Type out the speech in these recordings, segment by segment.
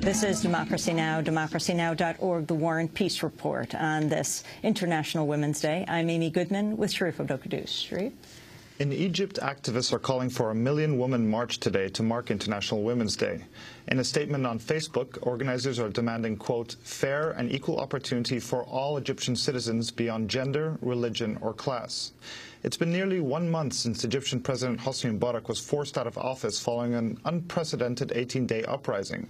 This is Democracy Now!, democracynow.org, the War and Peace Report on this International Women's Day. I'm Amy Goodman with Sharif Abdel-Quddus. Sharif? In Egypt, activists are calling for a 1 million woman march today to mark International Women's Day. In a statement on Facebook, organizers are demanding, quote, fair and equal opportunity for all Egyptian citizens beyond gender, religion, or class. It's been nearly 1 month since Egyptian President Hosni Mubarak was forced out of office following an unprecedented 18-day uprising.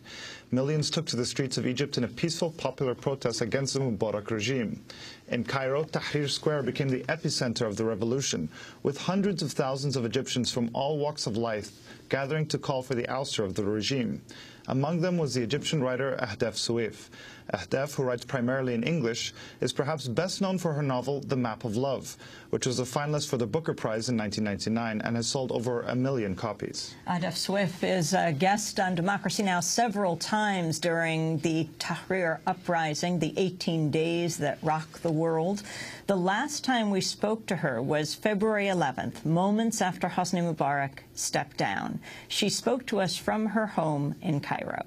Millions took to the streets of Egypt in a peaceful popular protest against the Mubarak regime. In Cairo, Tahrir Square became the epicenter of the revolution, with hundreds of thousands of Egyptians from all walks of life gathering to call for the ouster of the regime. Among them was the Egyptian writer Ahdaf Soueif. Ahdaf, who writes primarily in English, is perhaps best known for her novel The Map of Love, which was a finalist for the Booker Prize in 1999 and has sold over 1 million copies. Ahdaf Soueif is a guest on Democracy Now! Several times during the Tahrir uprising, the 18 days that rocked the world. The last time we spoke to her was February 11th, moments after Hosni Mubarak stepped down. She spoke to us from her home in Cairo.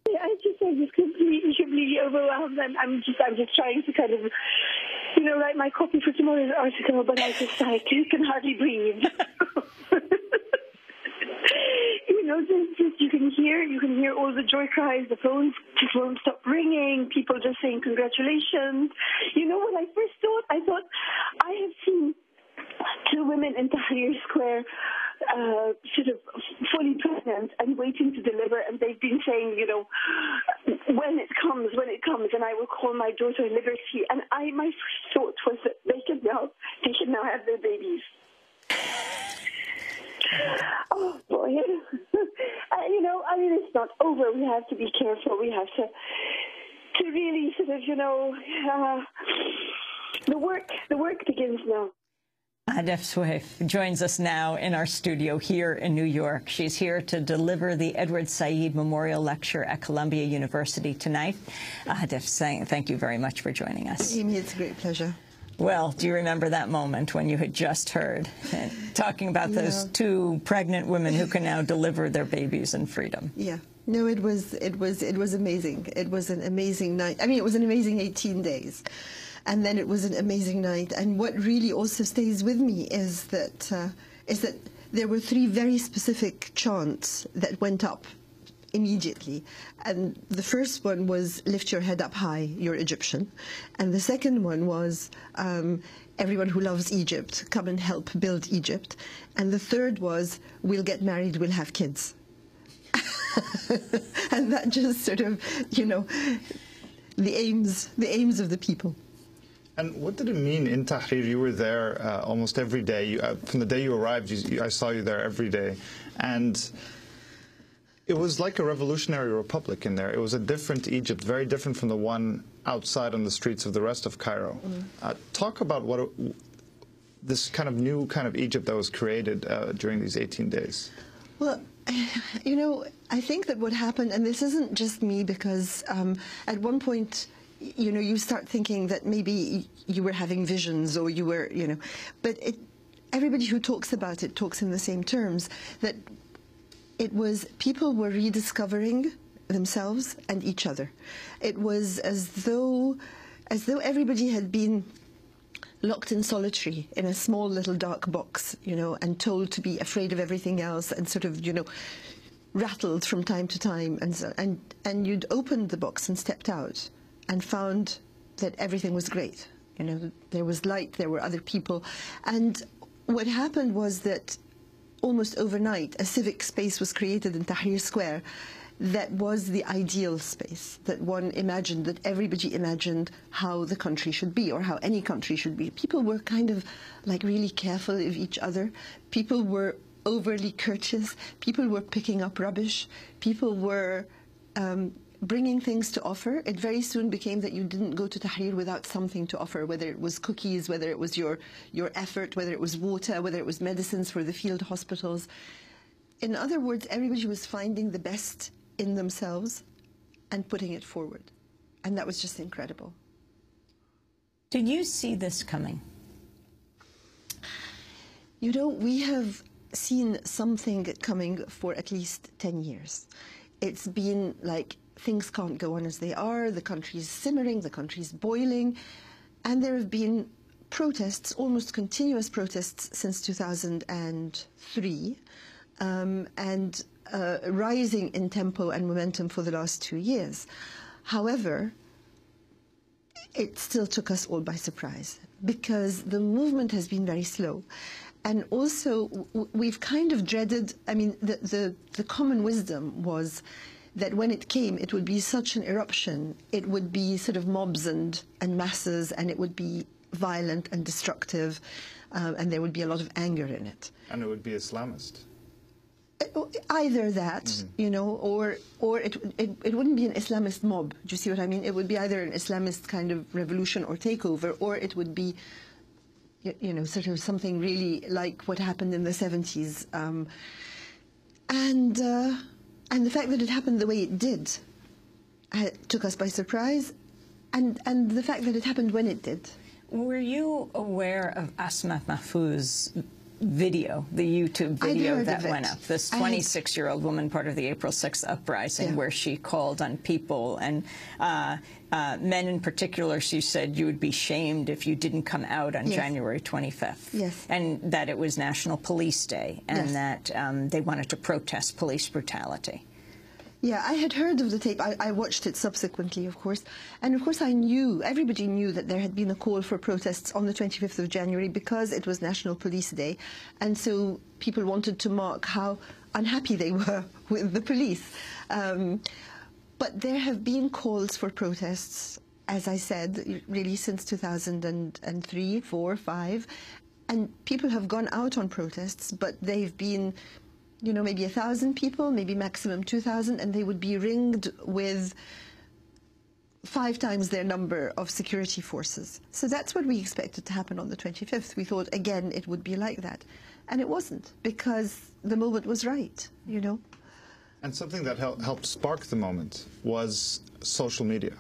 I'm just completely overwhelmed. I'm just trying to kind of, write my copy for tomorrow's article, but I can hardly breathe. You can hear all the joy cries. The phones just won't stop ringing. People just saying congratulations. When I first I thought I have seen 2 women in Tahrir Square sort of fully pregnant and waiting to deliver, and they've been saying, when it comes, and I will call my daughter Liberty. And my first thought was that they should now have their babies. Oh boy, it's not over. We have to be careful. We have to really sort of, the work begins now. Ahdaf Soueif joins us now in our studio here in New York. She's here to deliver the Edward Said Memorial Lecture at Columbia University tonight. Ahdaf, thank you very much for joining us. Amy, it's a great pleasure. Well, do you remember that moment when you had just heard talking about those 2 pregnant women who can now deliver their babies in freedom? Yeah. No, it was amazing. It was an amazing night. I mean, it was an amazing 18 days. And then it was an amazing night. And what really also stays with me is that there were 3 very specific chants that went up immediately. And the first one was, lift your head up high, you're Egyptian. And the second one was, everyone who loves Egypt, come and help build Egypt. And the third was, we'll get married, we'll have kids. And that just sort of, the aims of the people. And what did it mean in Tahrir? You were there almost every day. From the day you arrived, I saw you there every day. And it was like a revolutionary republic in there. It was a different Egypt, very different from the one outside on the streets of the rest of Cairo. Talk about this kind of new kind of Egypt that was created during these 18 days. Well, I think that what happened, and this isn't just me, because at one point, you start thinking that maybe you were having visions, or you were, but everybody who talks about it talks in the same terms, that it was people were rediscovering themselves and each other. It was as though everybody had been locked in solitary in a small little dark box, and told to be afraid of everything else, and sort of, rattled from time to time, and you'd opened the box and stepped out and found that everything was great. There was light, there were other people. And what happened was that almost overnight, a civic space was created in Tahrir Square that was the ideal space, that one imagined, that everybody imagined how the country should be, or how any country should be. People were kind of like really careful of each other. People were overly courteous. People were picking up rubbish. People were bringing things to offer. It very soon became that you didn't go to Tahrir without something to offer, whether it was cookies, whether it was your effort, whether it was water, whether it was medicines for the field hospitals. In other words, everybody was finding the best in themselves and putting it forward. And that was just incredible. Did you see this coming? We have seen something coming for at least 10 years. it's been like things can't go on as they are, the country's simmering, the country's boiling, and there have been protests, almost continuous protests since 2003, and rising in tempo and momentum for the last 2 years. However, it still took us all by surprise because the movement has been very slow. And also, we've kind of dreaded, I mean, the common wisdom was that when it came, it would be such an eruption. It would be sort of mobs and masses, and it would be violent and destructive, and there would be a lot of anger in it. And it would be Islamist. Either that, you know, or it wouldn't be an Islamist mob. Do you see what I mean? It would be either an Islamist kind of revolution or takeover, or it would be, you know, sort of something really like what happened in the 70s. And the fact that it happened the way it did took us by surprise, and the fact that it happened when it did. Were you aware of Asma Mahfouz's video, the YouTube video that went up, this 26-year-old woman, part of the April 6th uprising, where she called on people, and men in particular, she said you would be shamed if you didn't come out on January 25th. Yes. And that it was National Police Day, and that they wanted to protest police brutality. Yeah, I had heard of the tape. I watched it subsequently, of course. And of course I knew, everybody knew that there had been a call for protests on the 25th of January because it was National Police Day. And so people wanted to mark how unhappy they were with the police. But there have been calls for protests, as I said, really since 2003, 4, 5. And people have gone out on protests, but they've been, you know, maybe 1,000 people, maybe maximum 2,000, and they would be ringed with 5 times their number of security forces. So that's what we expected to happen on the 25th. We thought, again, it would be like that. And it wasn't, because the moment was right, you know. And something that helped spark the moment was social media.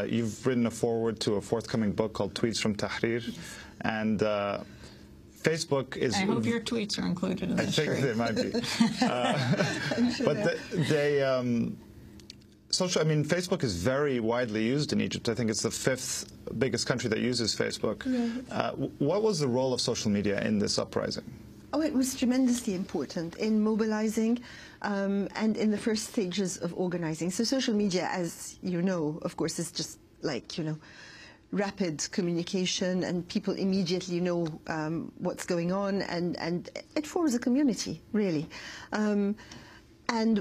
You've written a foreword to a forthcoming book called Tweets from Tahrir, and Facebook is... I hope your tweets are included in this. I think they might be. But I mean, Facebook is very widely used in Egypt. I think it's the 5th biggest country that uses Facebook. Yeah. What was the role of social media in this uprising? Oh, it was tremendously important in mobilizing and in the first stages of organizing. So social media, as you know, of course, is just like, you know, rapid communication, and people immediately know what's going on, and it forms a community, really. And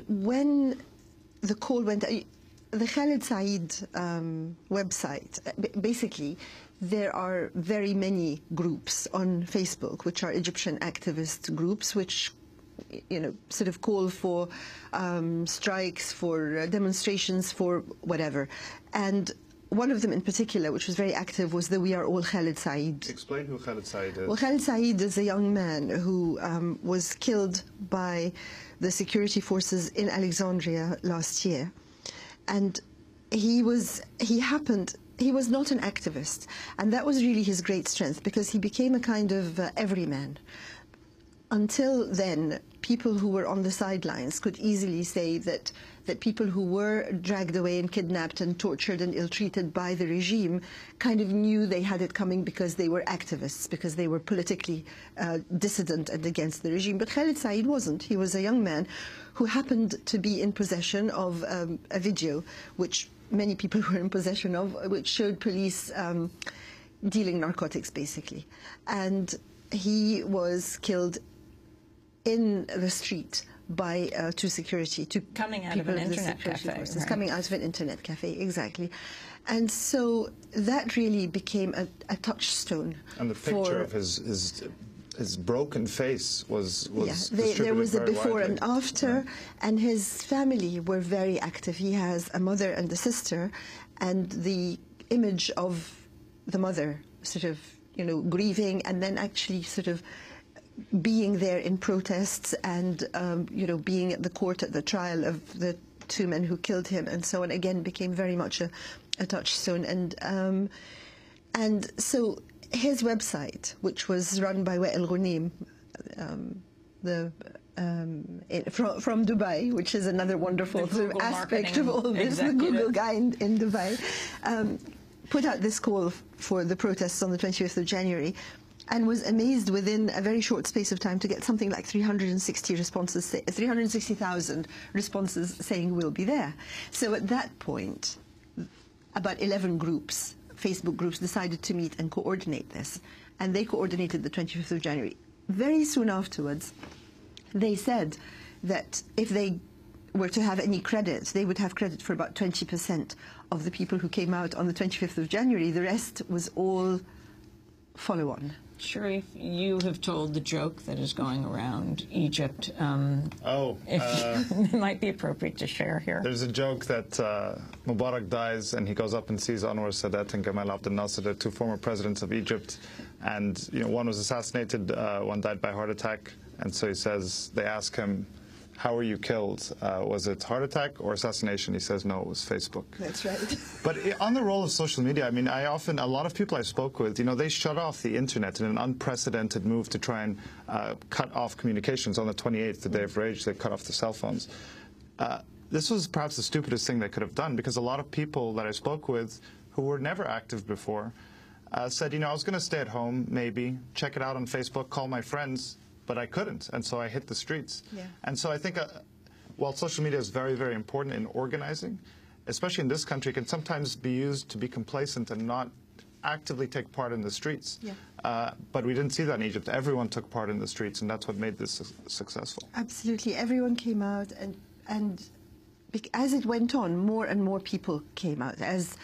when the call went, the Khaled Said website, basically, there are very many groups on Facebook, which are Egyptian activist groups, which, you know, sort of call for strikes, for demonstrations, for whatever. And one of them in particular, which was very active, was the We Are All Khaled Said. Explain who Khaled Said is. Well, Khaled Said is a young man who was killed by the security forces in Alexandria last year. And he was not an activist. And that was really his great strength, because he became a kind of everyman. Until then, people who were on the sidelines could easily say that people who were dragged away and kidnapped and tortured and ill-treated by the regime kind of knew they had it coming because they were activists, because they were politically dissident and against the regime. But Khaled Said wasn't. He was a young man who happened to be in possession of a video, which many people were in possession of, which showed police dealing narcotics, basically. And he was killed in the street by two security, coming out of an internet cafe, right? Coming out of an internet cafe, exactly. And so that really became a touchstone. And the picture of his broken face was there was a before widely. And after, right. And his family were very active. He has a mother and a sister, and the image of the mother sort of, you know, grieving, and then actually sort of being there in protests, and you know, being at the court at the trial of the 2 men who killed him, and so on, again became very much a touchstone. And so his website, which was run by Wa'il Ghunim, the from Dubai, which is another wonderful sort of aspect of all this, the Google guy in Dubai, put out this call for the protests on the 25th of January, and was amazed within a very short space of time to get something like 360,000 responses saying we'll be there. So at that point, about 11 groups, Facebook groups, decided to meet and coordinate this, and they coordinated the 25th of January. Very soon afterwards, they said that if they were to have any credit, they would have credit for about 20% of the people who came out on the 25th of January. The rest was all follow-on. Sharif, you have told the joke that is going around Egypt. It might be appropriate to share here. There's a joke that Mubarak dies and he goes up and sees Anwar Sadat and Gamal Abdel Nasser, the two former presidents of Egypt, and one was assassinated, one died by heart attack, and so he says, they ask him, how were you killed? Was it heart attack or assassination? He says, no, it was Facebook. That's right. But on the role of social media, I mean, a lot of people I spoke with, they shut off the internet in an unprecedented move to try and cut off communications. On the 28th, the Day of Rage, they cut off the cell phones. This was perhaps the stupidest thing they could have done, because a lot of people that I spoke with who were never active before said, I was going to stay at home, maybe, check it out on Facebook, call my friends, but I couldn't, and so I hit the streets. Yeah. And so I think while social media is very, very important in organizing, especially in this country, it can sometimes be used to be complacent and not actively take part in the streets. Yeah. But we didn't see that in Egypt. Everyone took part in the streets, and that's what made this successful. Absolutely. Everyone came out, and as it went on, more and more people came out. As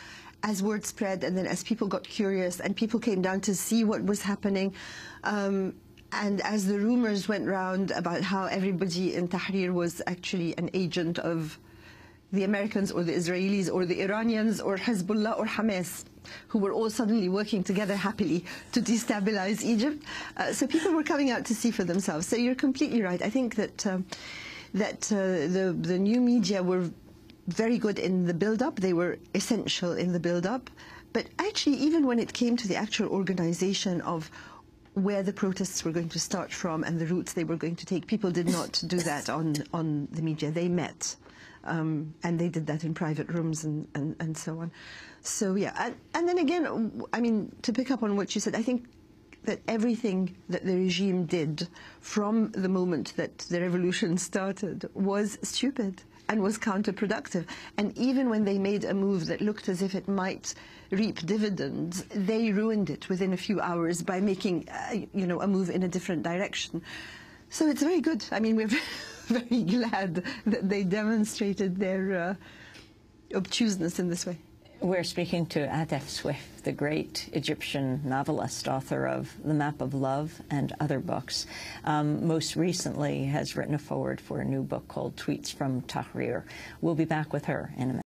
word spread, and then as people got curious, and people came down to see what was happening, and as the rumors went round about how everybody in Tahrir was actually an agent of the Americans or the Israelis or the Iranians or Hezbollah or Hamas, who were all suddenly working together happily to destabilize Egypt. So people were coming out to see for themselves. So you're completely right. I think that the new media were very good in the build-up. They were essential in the build-up. But actually, even when it came to the actual organization of where the protests were going to start from and the routes they were going to take, people did not do that on the media. They met, and they did that in private rooms and so on. So yeah, and then again, I mean, to pick up on what you said, I think that everything that the regime did from the moment that the revolution started was stupid and was counterproductive. And even when they made a move that looked as if it might reap dividends, they ruined it within a few hours by making, a move in a different direction. So it's very good. I mean, we're very glad that they demonstrated their obtuseness in this way. We're speaking to Ahdaf Soueif, the great Egyptian novelist, author of The Map of Love and other books. Most recently has written a foreword for a new book called Tweets from Tahrir. We'll be back with her in a minute.